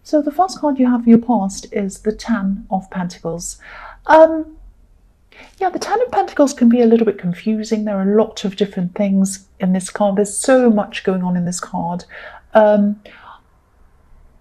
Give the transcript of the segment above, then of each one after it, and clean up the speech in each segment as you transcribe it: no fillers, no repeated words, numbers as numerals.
So the first card you have for your past is the Ten of Pentacles. Um, yeah, the Ten of Pentacles can be a little bit confusing. There are a lot of different things in this card. There's so much going on in this card. Um,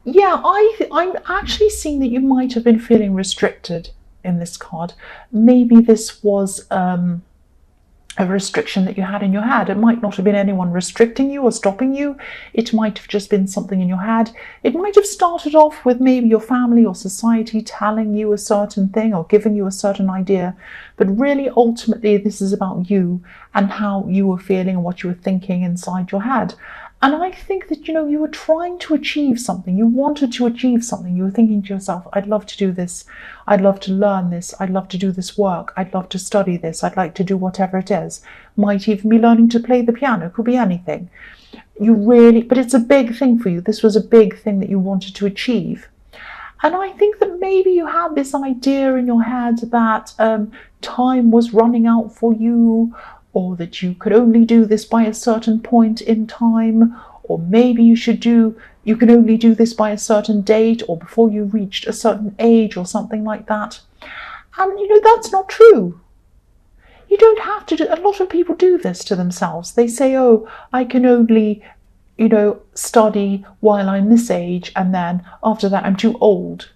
yeah, I'm actually seeing that you might have been feeling restricted in this card. Maybe this was a restriction that you had in your head. It might not have been anyone restricting you or stopping you. It might have just been something in your head. It might have started off with maybe your family or society telling you a certain thing or giving you a certain idea. But really, ultimately, this is about you and how you were feeling and what you were thinking inside your head. And I think that, you were trying to achieve something. You wanted to achieve something. You were thinking to yourself, I'd love to do this. I'd love to learn this. I'd love to do this work. I'd love to study this. I'd like to do whatever it is. Might even be learning to play the piano. It could be anything. But it's a big thing for you. This was a big thing that you wanted to achieve. And I think that maybe you had this idea in your head that time was running out for you, or that you could only do this by a certain point in time, or maybe you can only do this by a certain date or before you reached a certain age or something like that. And that's not true. You don't have to do. A lot of people do this to themselves. They say, oh, I can only study while I'm this age, and then after that I'm too old.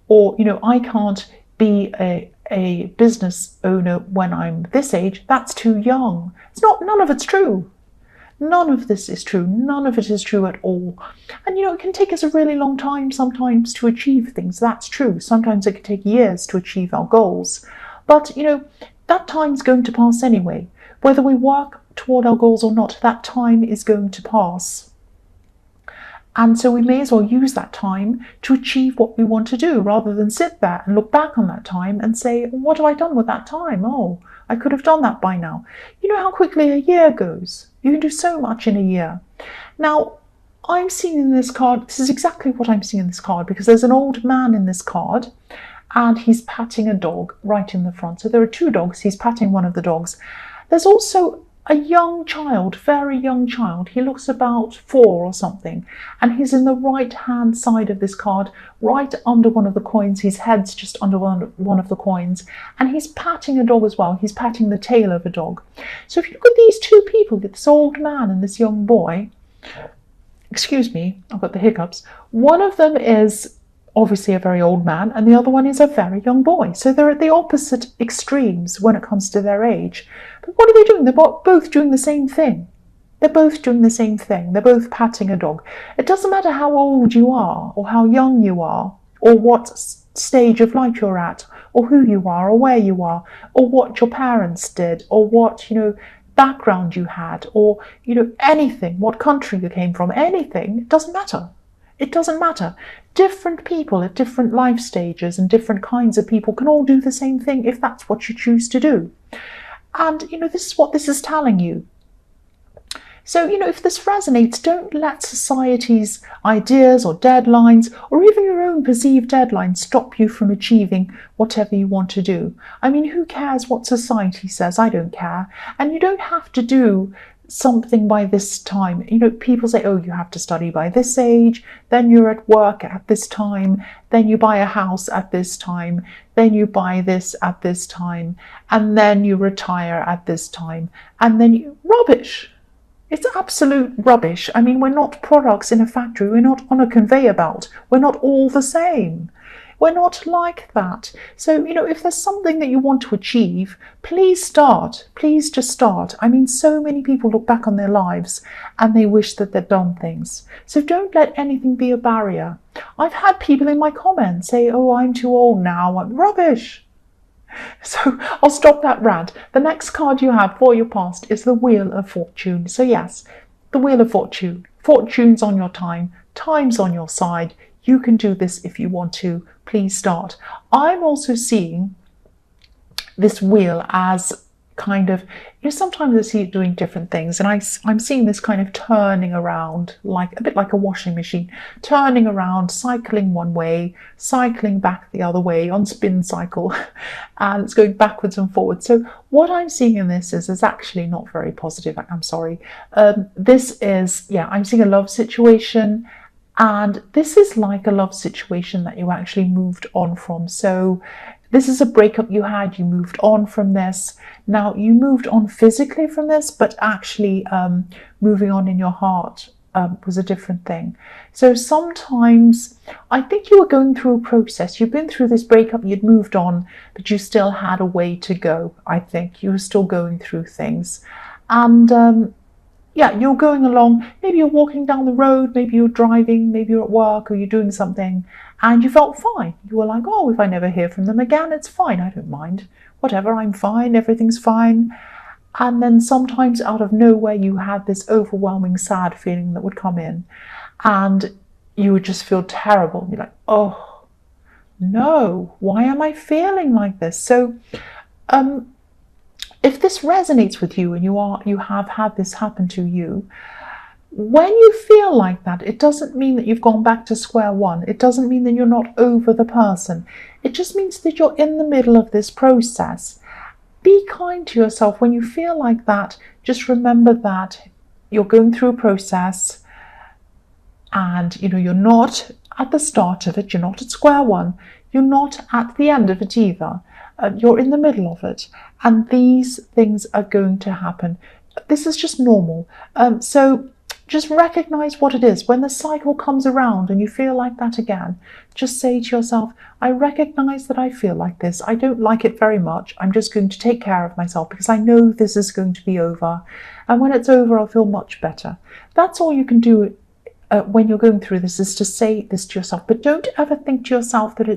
Or I can't be a business owner when I'm this age. That's too young. None of it's true. None of this is true. None of it is true at all. And it can take us a really long time sometimes to achieve things. That's true. Sometimes it can take years to achieve our goals. But that time's going to pass anyway. Whether we work toward our goals or not, that time is going to pass. And so we may as well use that time to achieve what we want to do, rather than sit there and look back on that time and say, what have I done with that time? Oh, I could have done that by now. You know how quickly a year goes. You can do so much in a year. Now, I'm seeing in this card, this is exactly what I'm seeing in this card, because there's an old man in this card and he's patting a dog right in the front. So there are two dogs. He's patting one of the dogs. There's also a young child, very young child. He looks about 4 or something, and he's in the right hand side of this card, right under one of the coins. His head's just under one of the coins, and he's patting a dog as well. He's patting the tail of a dog. So if you look at these two people, this old man and this young boy, excuse me, I've got the hiccups. One of them is obviously a very old man, and the other one is a very young boy. So they're at the opposite extremes when it comes to their age. But what are they doing? They're both doing the same thing. They're both doing the same thing. They're both patting a dog. It doesn't matter how old you are, or how young you are, or what stage of life you're at, or who you are, or where you are, or what your parents did, or what, background you had, or, anything, what country you came from, anything. It doesn't matter. It doesn't matter. Different people at different life stages and different kinds of people can all do the same thing if that's what you choose to do. And, this is what this is telling you. So, if this resonates, don't let society's ideas or deadlines, or even your own perceived deadlines, stop you from achieving whatever you want to do. I mean, who cares what society says? I don't care. And you don't have to do something by this time. People say, oh, you have to study by this age, then you're at work at this time, then you buy a house at this time, then you buy this at this time, and then you retire at this time, and then rubbish. It's absolute rubbish. I mean, we're not products in a factory. We're not on a conveyor belt. We're not all the same. We're not like that. So, if there's something that you want to achieve, please start. Please just start. I mean, so many people look back on their lives and they wish that they'd done things. So don't let anything be a barrier. I've had people in my comments say, oh, I'm too old now. I'm rubbish. So I'll stop that rant. The next card you have for your past is the Wheel of Fortune. So yes, the Wheel of Fortune. Fortune's on your time. Time's on your side. You can do this if you want to. Please start. I'm also seeing this wheel as kind of, sometimes I see it doing different things, and I'm seeing this kind of turning around, like a bit like a washing machine, turning around, cycling one way, cycling back the other way on spin cycle, and it's going backwards and forwards. So what I'm seeing in this is actually not very positive. I'm sorry. This is, I'm seeing a love situation, And this is like a love situation that you actually moved on from. So this is a breakup you had, you moved on from this. Now, you moved on physically from this, but actually moving on in your heart was a different thing. So sometimes I think you were going through a process. You've been through this breakup, you'd moved on, but you still had a way to go. I think you were still going through things. And yeah, you're going along, maybe you're walking down the road, maybe you're driving, maybe you're at work or you're doing something, and you felt fine. You were like, oh, if I never hear from them again, it's fine, I don't mind. Whatever, I'm fine, everything's fine. And then sometimes out of nowhere, you had this overwhelming sad feeling that would come in, and you would just feel terrible. You're like, oh, no, why am I feeling like this? So, if this resonates with you and you have had this happen to you, when you feel like that, it doesn't mean that you've gone back to square one. It doesn't mean that you're not over the person. It just means that you're in the middle of this process. Be kind to yourself. When you feel like that, just remember that you're going through a process, and you're not at the start of it. You're not at square one. You're not at the end of it either. You're in the middle of it, and these things are going to happen. This is just normal. So just recognize what it is. When the cycle comes around and you feel like that again, just say to yourself, I recognize that I feel like this. I don't like it very much. I'm just going to take care of myself because I know this is going to be over. And when it's over, I'll feel much better. That's all you can do when you're going through this, is to say this to yourself. But don't ever think to yourself that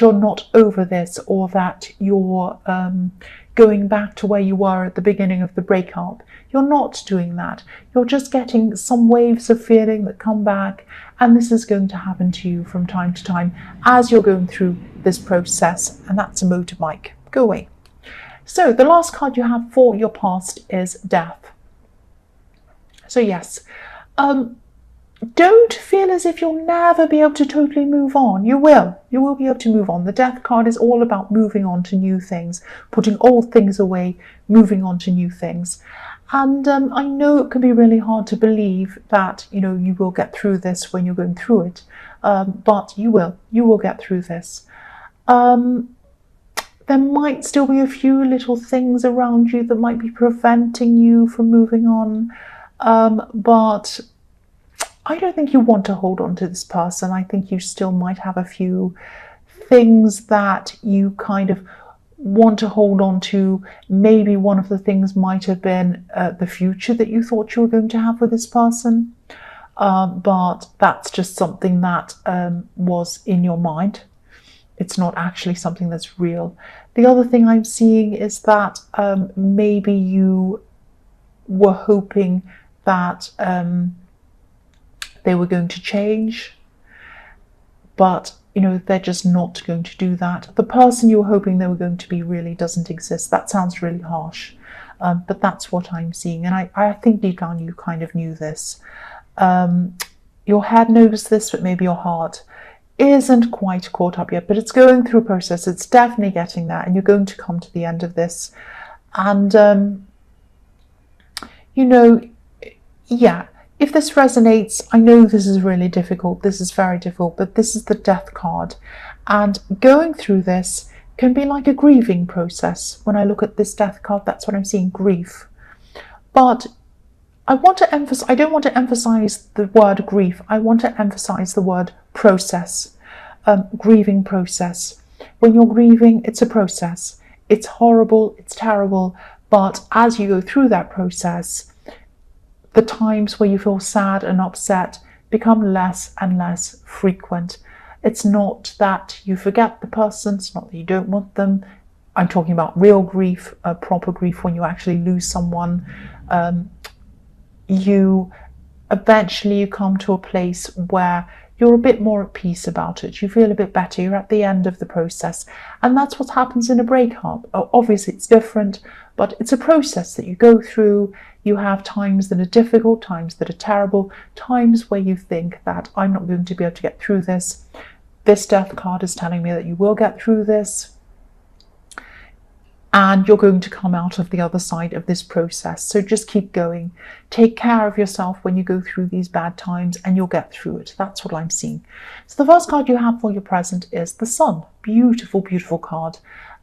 you're not over this, or that you're going back to where you were at the beginning of the breakup. You're not doing that. You're just getting some waves of feeling that come back, and this is going to happen to you from time to time as you're going through this process, and that's a motorbike. Go away. So the last card you have for your past is death. So yes, don't feel as if you'll never be able to totally move on. You will be able to move on. The death card is all about moving on to new things, putting old things away, moving on to new things. And I know it can be really hard to believe that, you will get through this when you're going through it. But you will get through this. There might still be a few little things around you that might be preventing you from moving on. But I don't think you want to hold on to this person. I think you still might have a few things that you kind of want to hold on to. Maybe one of the things might have been the future that you thought you were going to have with this person. But that's just something that was in your mind. It's not actually something that's real. The other thing I'm seeing is that maybe you were hoping that they were going to change, but they're just not going to do that. The person you were hoping they were going to be really doesn't exist. That sounds really harsh, but that's what I'm seeing, and I think deep down you kind of knew this. Your head knows this, but maybe your heart isn't quite caught up yet, but it's going through a process. It's definitely getting there, and you're going to come to the end of this. And yeah, if this resonates, I know this is really difficult. This is very difficult, but this is the death card. And going through this can be like a grieving process. When I look at this death card, that's what I'm seeing, grief. But I don't want to emphasize the word grief. I want to emphasize the word process, grieving process. When you're grieving, it's a process. It's horrible, it's terrible, but as you go through that process, the times where you feel sad and upset become less and less frequent. It's not that you forget the person, it's not that you don't want them. I'm talking about real grief, proper grief, when you actually lose someone. You eventually come to a place where you're a bit more at peace about it. You feel a bit better. You're at the end of the process. And that's what happens in a breakup. Obviously, it's different, but it's a process that you go through. You have times that are difficult, times that are terrible, times where you think that I'm not going to be able to get through this. This death card is telling me that you will get through this. and you're going to come out of the other side of this process. So just keep going. Take care of yourself when you go through these bad times, and you'll get through it. That's what I'm seeing. So the first card you have for your present is the Sun. Beautiful, beautiful card.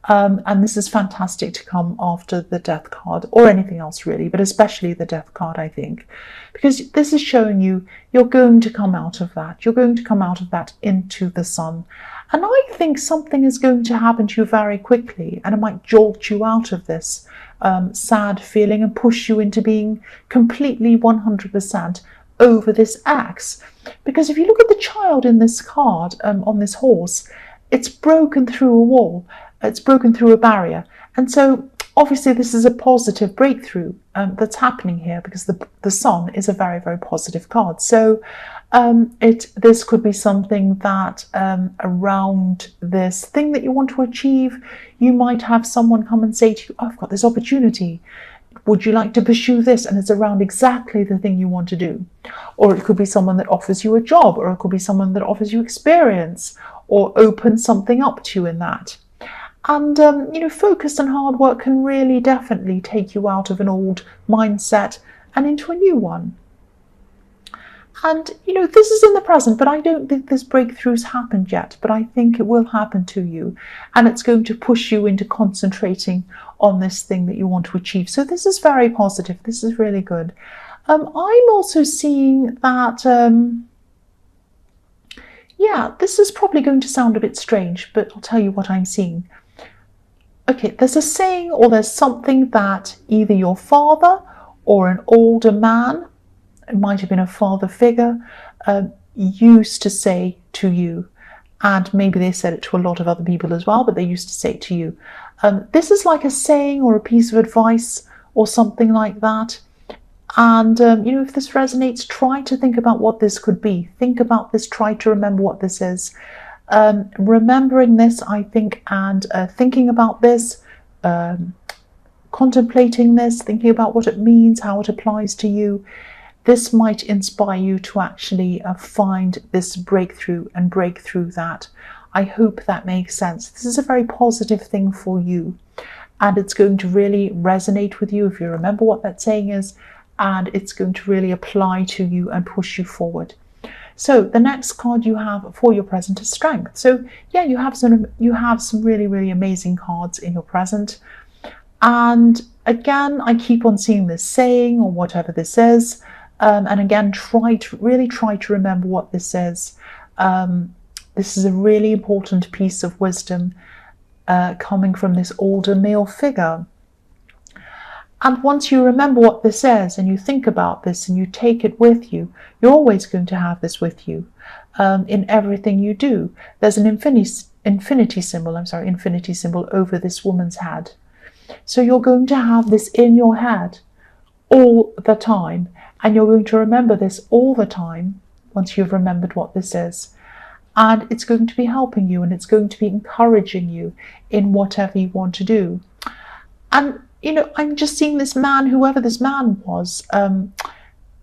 And this is fantastic to come after the Death card, or anything else really, but especially the Death card, I think, because this is showing you you're going to come out of that. You're going to come out of that into the Sun. And I think something is going to happen to you very quickly, and it might jolt you out of this sad feeling and push you into being completely 100% over this X. Because if you look at the child in this card, on this horse, it's broken through a wall. It's broken through a barrier. And so obviously this is a positive breakthrough that's happening here, because the Sun is a very, very positive card. So this could be something that around this thing that you want to achieve, you might have someone come and say to you, oh, I've got this opportunity. Would you like to pursue this? And it's around exactly the thing you want to do. Or it could be someone that offers you a job, or it could be someone that offers you experience, or opens something up to you in that. And, focus and hard work can really definitely take you out of an old mindset and into a new one. And, this is in the present, but I don't think this breakthrough's happened yet, but I think it will happen to you. And it's going to push you into concentrating on this thing that you want to achieve. So this is very positive. This is really good. I'm also seeing that, this is probably going to sound a bit strange, but I'll tell you what I'm seeing. Okay, there's a saying, or there's something that either your father or an older man, it might have been a father figure, used to say to you, and maybe they said it to a lot of other people as well, but they used to say it to you. This is like a saying or a piece of advice or something like that. And, if this resonates, try to think about what this could be. Think about this, try to remember what this is. Remembering this, I think, and thinking about this, contemplating this, thinking about what it means, how it applies to you, this might inspire you to actually find this breakthrough and break through that. I hope that makes sense. This is a very positive thing for you, and it's going to really resonate with you if you remember what that saying is, and it's going to really apply to you and push you forward. So the next card you have for your present is Strength. So yeah, you have some really, really amazing cards in your present. And again, I keep on seeing this saying or whatever this is. And again, try to remember what this is. This is a really important piece of wisdom coming from this older male figure. And once you remember what this is, and you think about this, and you take it with you, you're always going to have this with you in everything you do. There's an infinity symbol over this woman's head. So you're going to have this in your head all the time, and you're going to remember this all the time once you've remembered what this is. And it's going to be helping you, and it's going to be encouraging you in whatever you want to do. And I'm just seeing this man, whoever this man was,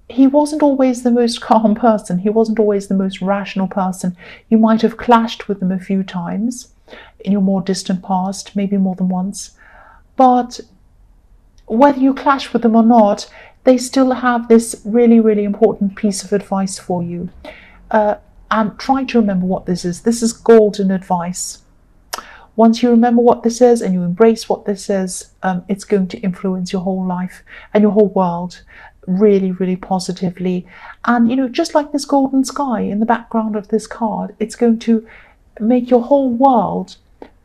he wasn't always the most calm person. He wasn't always the most rational person. You might have clashed with them a few times in your more distant past, maybe more than once. But whether you clash with them or not, they still have this really, really important piece of advice for you. And try to remember what this is. This is golden advice. Once you remember what this is and you embrace what this is, it's going to influence your whole life and your whole world really, really positively. And, just like this golden sky in the background of this card, it's going to make your whole world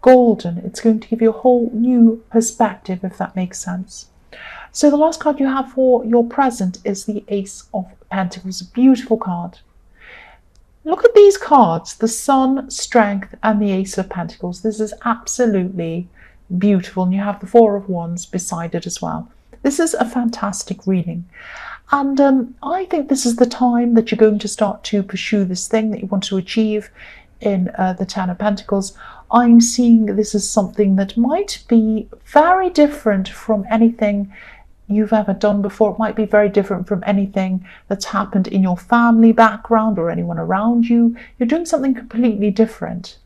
golden. It's going to give you a whole new perspective, if that makes sense. So the last card you have for your present is the Ace of Pentacles, a beautiful card. Look at these cards, the Sun, Strength, and the Ace of Pentacles. This is absolutely beautiful. And you have the Four of Wands beside it as well. This is a fantastic reading. And I think this is the time that you're going to start to pursue this thing that you want to achieve in the Ten of Pentacles. I'm seeing this as something that might be very different from anything you've ever done before. It might be very different from anything that's happened in your family background or anyone around you. You're doing something completely different.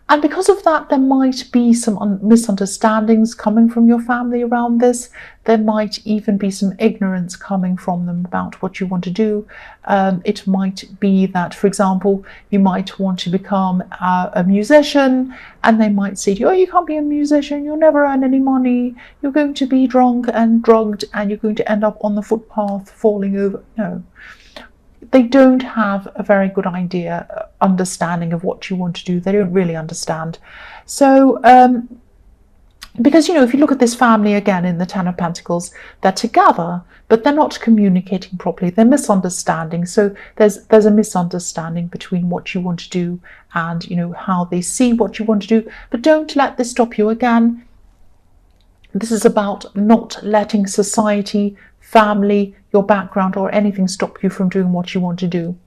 And because of that, there might be some misunderstandings coming from your family around this. There might even be some ignorance coming from them about what you want to do. It might be that, for example, you might want to become a musician, and they might say to you, oh, you can't be a musician, you'll never earn any money, you're going to be drunk and drugged, and you're going to end up on the footpath falling over. No. They don't have a very good understanding of what you want to do. They don't really understand. So, because, if you look at this family again in the Ten of Pentacles, they're together, but they're not communicating properly. They're misunderstanding. So there's a misunderstanding between what you want to do and, how they see what you want to do. But don't let this stop you. Again, this is about not letting society, family, your background or anything stop you from doing what you want to do.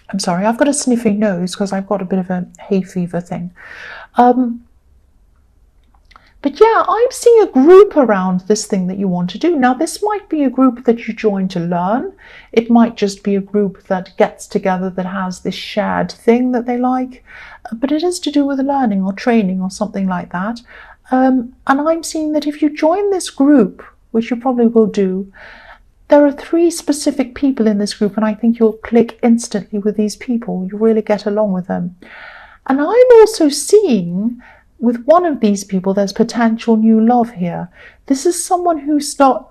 I'm sorry, I've got a sniffy nose because I've got a bit of a hay fever thing. But yeah, I'm seeing a group around this thing that you want to do. Now, this might be a group that you join to learn. It might just be a group that gets together that has this shared thing that they like. But it is to do with learning or training or something like that. And I'm seeing that if you join this group, which you probably will do, there are 3 specific people in this group, and I think you'll click instantly with these people. You really get along with them. And I'm also seeing with one of these people, there's potential new love here. This is someone who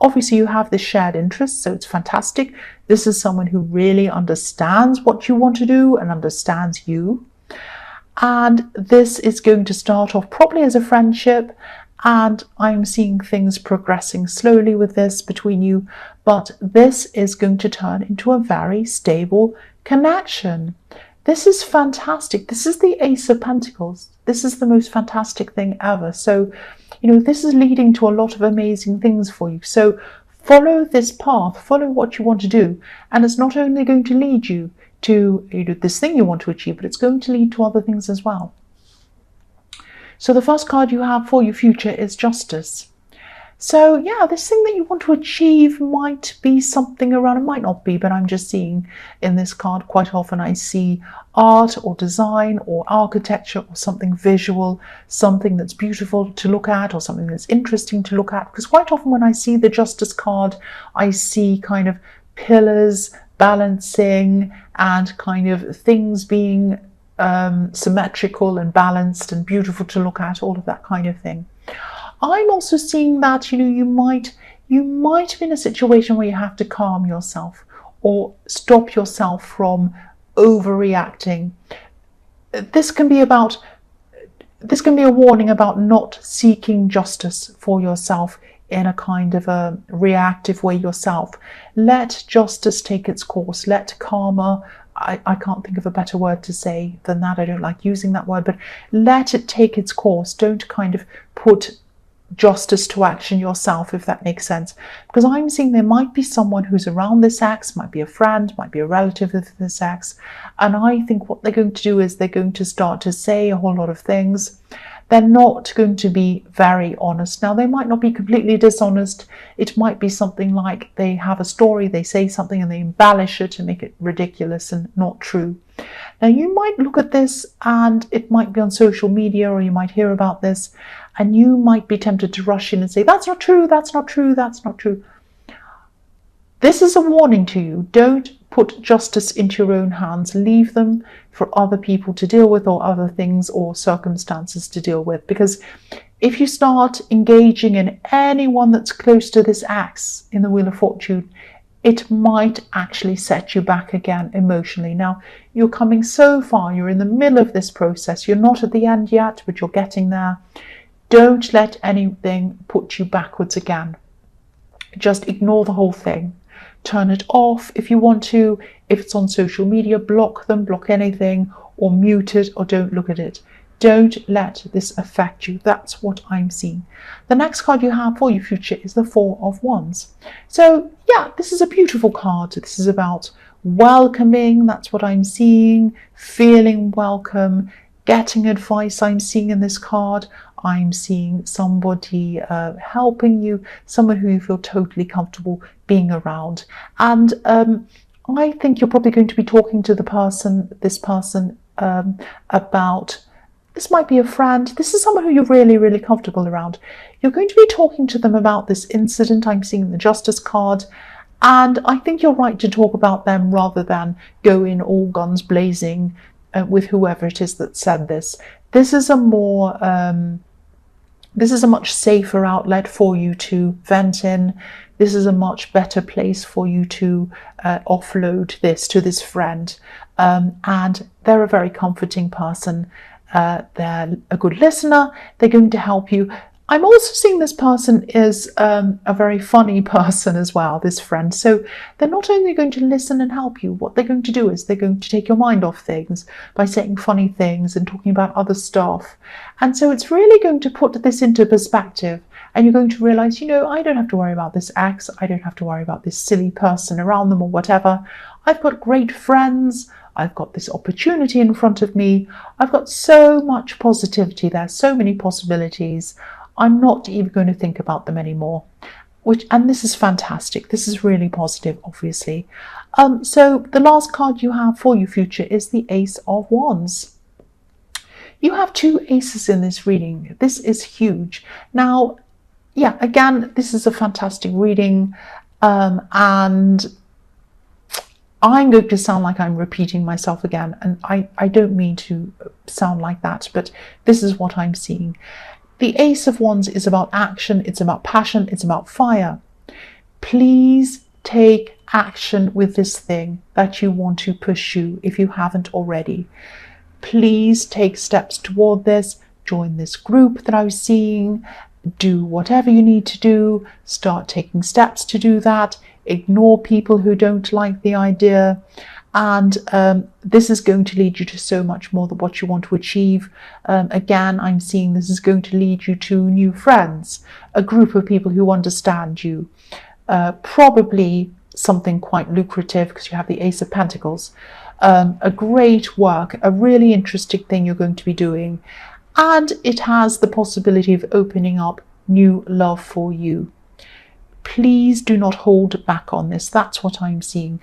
obviously you have this shared interest, so it's fantastic. This is someone who really understands what you want to do and understands you. And this is going to start off probably as a friendship, and I'm seeing things progressing slowly with this between you, but this is going to turn into a very stable connection. This is fantastic. This is the Ace of Pentacles. This is the most fantastic thing ever. So, this is leading to a lot of amazing things for you. So follow this path, follow what you want to do. And it's not only going to lead you to this thing you want to achieve, but it's going to lead to other things as well. So the first card you have for your future is Justice. So yeah, this thing that you want to achieve might be something around, it might not be, but I'm just seeing in this card quite often I see art or design or architecture or something visual, something that's beautiful to look at or something that's interesting to look at. Because quite often when I see the Justice card, I see kind of pillars balancing and kind of things being symmetrical and balanced and beautiful to look at, all of that kind of thing. I'm also seeing that you might be in a situation where you have to calm yourself or stop yourself from overreacting. This can be a warning about not seeking justice for yourself in a kind of a reactive way yourself. Let justice take its course. Let karma, I can't think of a better word to say than that. I don't like using that word, but let it take its course. Don't kind of put justice to action yourself, if that makes sense. Because I'm seeing there might be someone who's around this ex, might be a friend, might be a relative of this ex. And I think what they're going to do is they're going to start to say a whole lot of things. They're not going to be very honest. Now, they might not be completely dishonest. It might be something like they have a story, they say something and they embellish it to make it ridiculous and not true. Now, you might look at this and it might be on social media or you might hear about this and you might be tempted to rush in and say, that's not true, that's not true, that's not true. This is a warning to you. Don't put justice into your own hands. Leave them for other people to deal with or other things or circumstances to deal with. Because if you start engaging in anyone that's close to this axe in the Wheel of Fortune, it might actually set you back again emotionally. Now, you're coming so far. You're in the middle of this process. You're not at the end yet, but you're getting there. Don't let anything put you backwards again. Just ignore the whole thing. Turn it off if you want to. If it's on social media, block them, block anything, or mute it, or don't look at it. Don't let this affect you. That's what I'm seeing. The next card you have for your future is the Four of Wands. So yeah, this is a beautiful card. This is about welcoming. That's what I'm seeing. Feeling welcome. Getting advice I'm seeing in this card. I'm seeing somebody helping you, someone who you feel totally comfortable being around. And I think you're probably going to be talking to this person about This might be a friend. This is someone who you're really, really comfortable around. You're going to be talking to them about this incident. I'm seeing the Justice card. And I think you're right to talk about them rather than go in all guns blazing with whoever it is that said this. This is a more, this is a much safer outlet for you to vent in. This is a much better place for you to offload this to this friend. And they're a very comforting person. They're a good listener. They're going to help you. I'm also seeing this person is a very funny person as well, this friend. So they're not only going to listen and help you, what they're going to do is they're going to take your mind off things by saying funny things and talking about other stuff. And so it's really going to put this into perspective. And you're going to realize, I don't have to worry about this ex. I don't have to worry about this silly person around them or whatever. I've got great friends. I've got this opportunity in front of me. I've got so much positivity there, so many possibilities. I'm not even going to think about them anymore. And this is fantastic. This is really positive, obviously. So the last card you have for your future is the Ace of Wands. You have 2 aces in this reading. This is huge. Now, yeah, again, this is a fantastic reading. And I'm going to sound like I'm repeating myself again. And I don't mean to sound like that, but this is what I'm seeing. The Ace of Wands is about action. It's about passion. It's about fire. Please take action with this thing that you want to pursue if you haven't already. Please take steps toward this. Join this group that I was seeing. Do whatever you need to do. Start taking steps to do that. Ignore people who don't like the idea. And this is going to lead you to so much more than what you want to achieve. Again, I'm seeing this is going to lead you to new friends, a group of people who understand you, probably something quite lucrative because you have the Ace of Pentacles, a great work, a really interesting thing you're going to be doing. And it has the possibility of opening up new love for you. Please do not hold back on this. That's what I'm seeing.